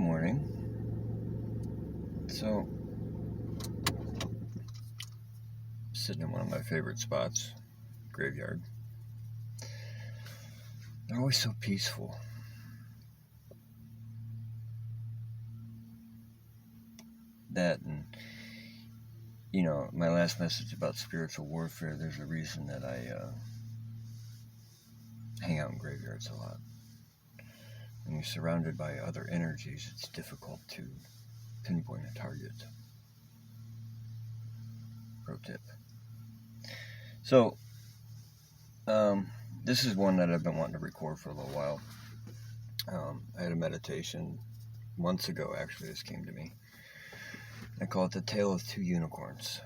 morning. So, sitting in one of my favorite spots, graveyard. They're always so peaceful. That and, my last message about spiritual warfare, there's a reason that I hang out in graveyards a lot. When you're surrounded by other energies, it's difficult to pinpoint a target. Pro tip. So, this is one that I've been wanting to record for a little while. I had a meditation months ago, actually, this came to me. I call it the Tale of Two Unicorns.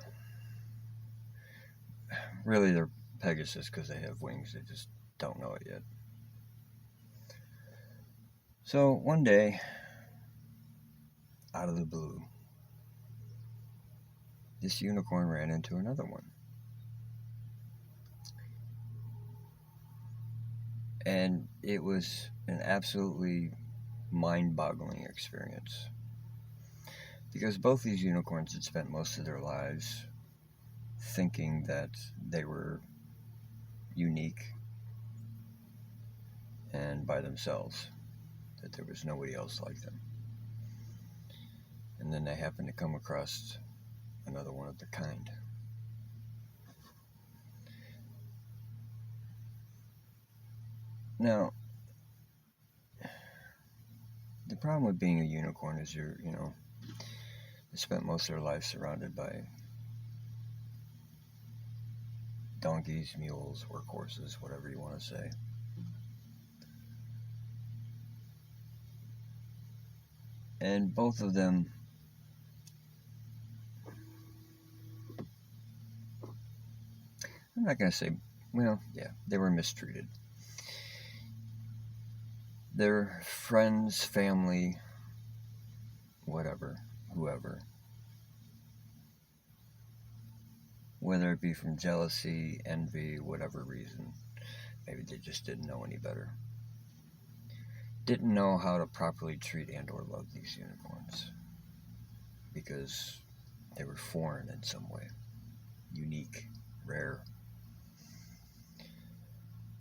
Really, they're Pegasus because they have wings. They just don't know it yet. So, one day, out of the blue, this unicorn ran into another one. And it was an absolutely mind-boggling experience. Because both these unicorns had spent most of their lives thinking that they were unique and by themselves, that there was nobody else like them. And then they happened to come across another one of their kind. Now, the problem with being a unicorn is they spent most of their life surrounded by donkeys, mules, workhorses, whatever you want to say. And both of them I'm not going to say, they were mistreated. Their friends, family, whoever, whether it be from jealousy, envy, whatever reason, maybe they just didn't know any better. Didn't know how to properly treat and or love these unicorns because they were foreign in some way, unique, rare.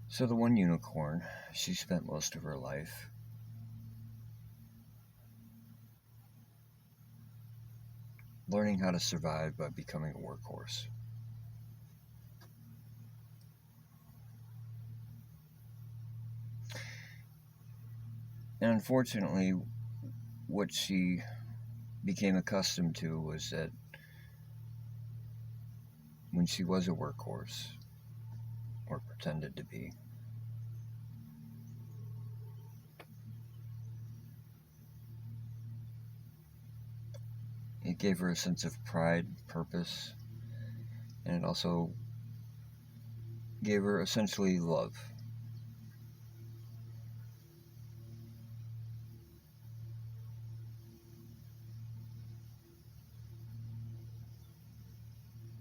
So the one unicorn, she spent most of her life learning how to survive by becoming a workhorse. And unfortunately, what she became accustomed to was that when she was a workhorse, or pretended to be, it gave her a sense of pride, purpose, and it also gave her essentially love.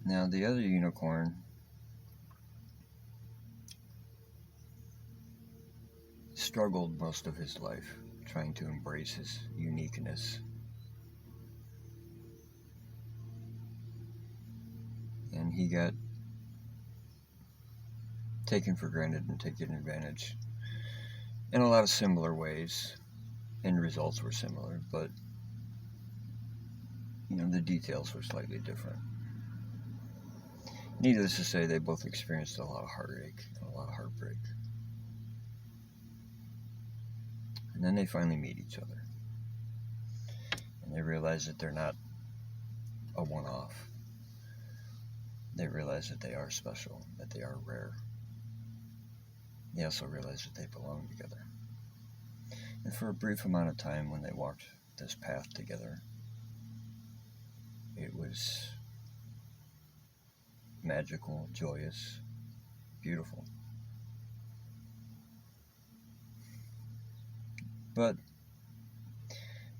Now, the other unicorn struggled most of his life trying to embrace his uniqueness. And he got taken for granted and taken advantage in a lot of similar ways. End results were similar, but the details were slightly different. Needless to say, they both experienced a lot of heartache and a lot of heartbreak. And then they finally meet each other. And they realize that they're not a one-off. They realize that they are special, that they are rare. They also realize that they belong together. And for a brief amount of time when they walked this path together, it was magical, joyous, beautiful. But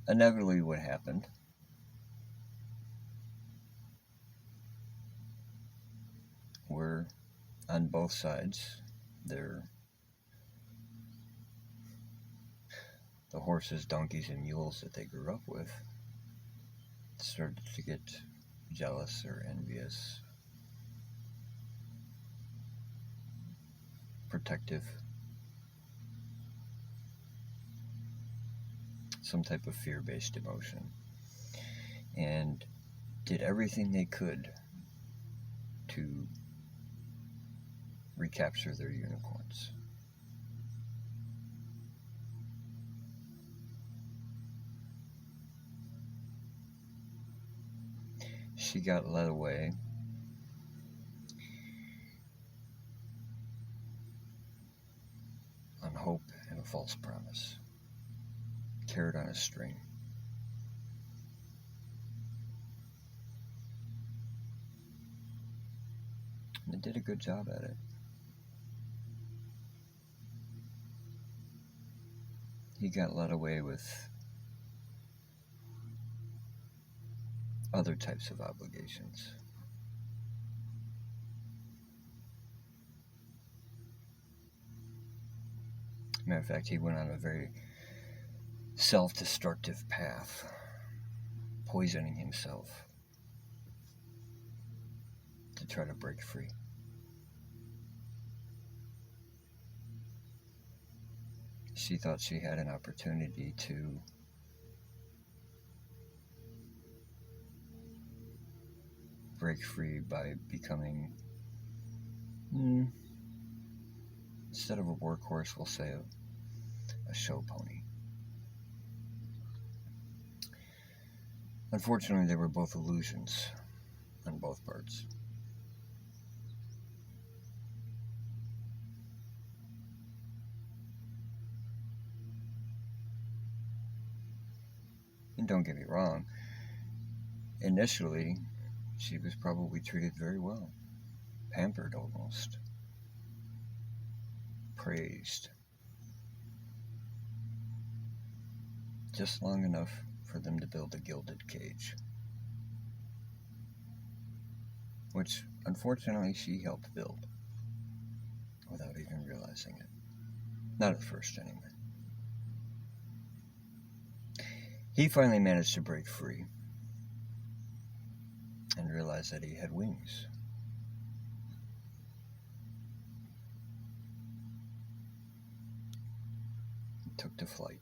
inevitably what happened were on both sides the horses, donkeys, and mules that they grew up with started to get jealous or envious, protective, some type of fear-based emotion, and did everything they could to recapture their unicorns. She got led away on hope and a false promise, carried on a string. And they did a good job at it. He got led away with other types of obligations. Matter of fact, he went on a very self-destructive path, poisoning himself to try to break free. She thought she had an opportunity to break free by becoming, instead of a workhorse, we'll say a show pony. Unfortunately, they were both illusions on both parts. And don't get me wrong, initially, she was probably treated very well, pampered almost, praised, just long enough for them to build a gilded cage, which unfortunately she helped build without even realizing it. Not at first, anyway. He finally managed to break free and realized that he had wings. He took to flight,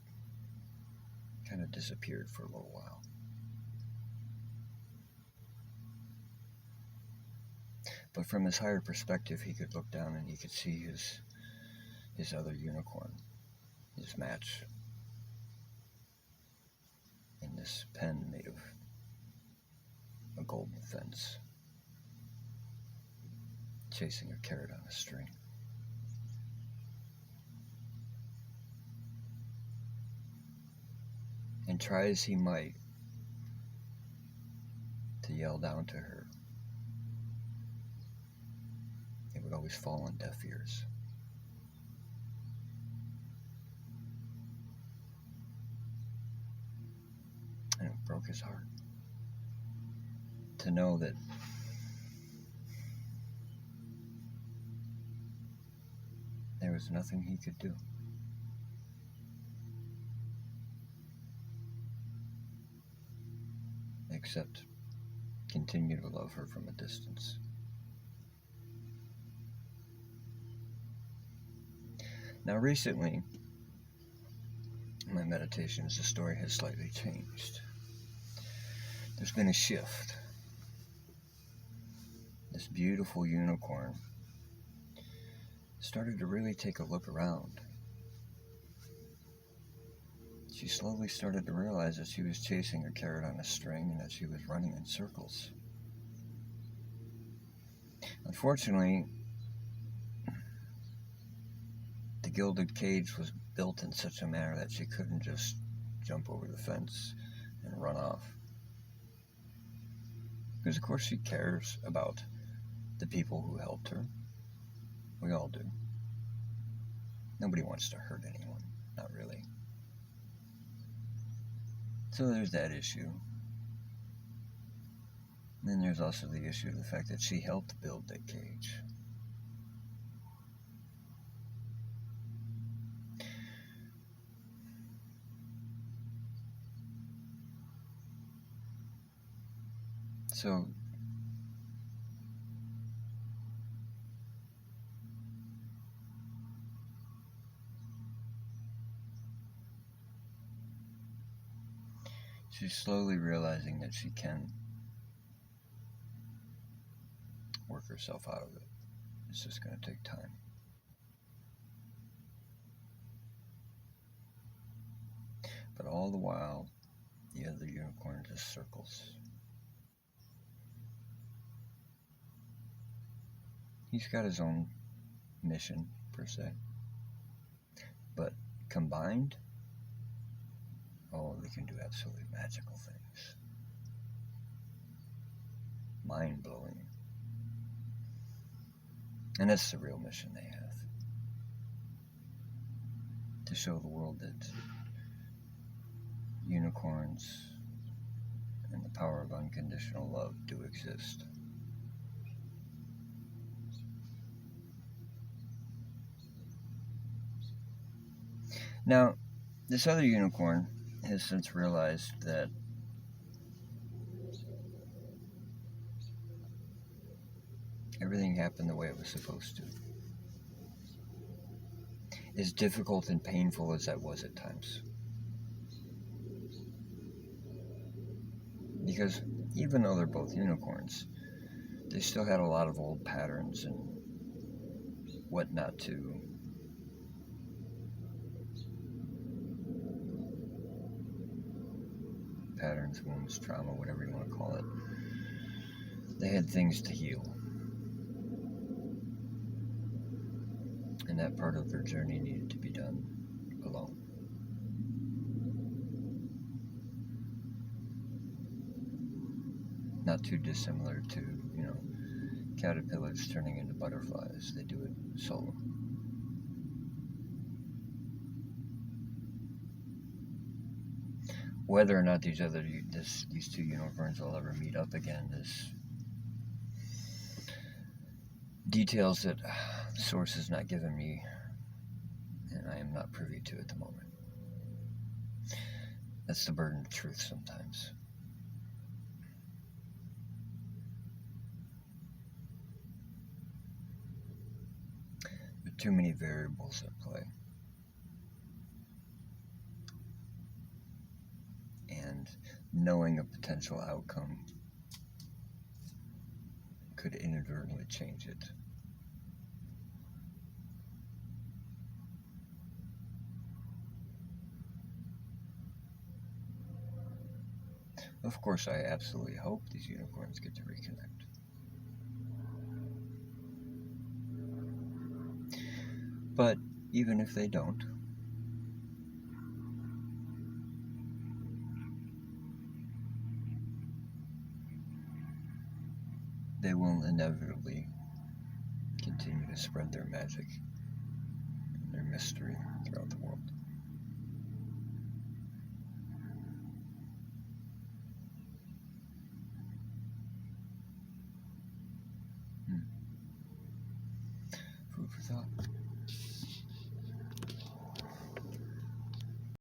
kind of disappeared for a little while. But from his higher perspective, he could look down and he could see his other unicorn, his match, in this pen made of a golden fence, chasing a carrot on a string. And try as he might to yell down to her, it would always fall on deaf ears. And it broke his heart to know that there was nothing he could do except continue to love her from a distance. Now recently, in my meditations, the story has slightly changed. There's been a shift. This beautiful unicorn started to really take a look around. She slowly started to realize that she was chasing a carrot on a string and that she was running in circles. Unfortunately, the gilded cage was built in such a manner that she couldn't just jump over the fence and run off. Because of course she cares about the people who helped her. We all do. Nobody wants to hurt anyone, not really. So there's that issue. And then there's also the issue of the fact that she helped build that cage. So, she's slowly realizing that she can work herself out of it. It's just going to take time. But all the while, the other unicorn just circles. He's got his own mission, per se. But combined, oh, they can do absolutely magical things. Mind-blowing. And that's the real mission they have. To show the world that unicorns and the power of unconditional love do exist. Now, this other unicorn has since realized that everything happened the way it was supposed to. As difficult and painful as that was at times. Because even though they're both unicorns, they still had a lot of old patterns and whatnot to patterns, wounds, trauma, whatever you want to call it. They had things to heal. And that part of their journey needed to be done alone. Not too dissimilar to, caterpillars turning into butterflies. They do it solo. Whether or not these two unicorns will ever meet up again is details that the source has not given me, and I am not privy to at the moment. That's the burden of truth sometimes. There are too many variables at play. And knowing a potential outcome could inadvertently change it. Of course, I absolutely hope these unicorns get to reconnect. But even if they don't, they will inevitably continue to spread their magic and their mystery throughout the world. Food for thought.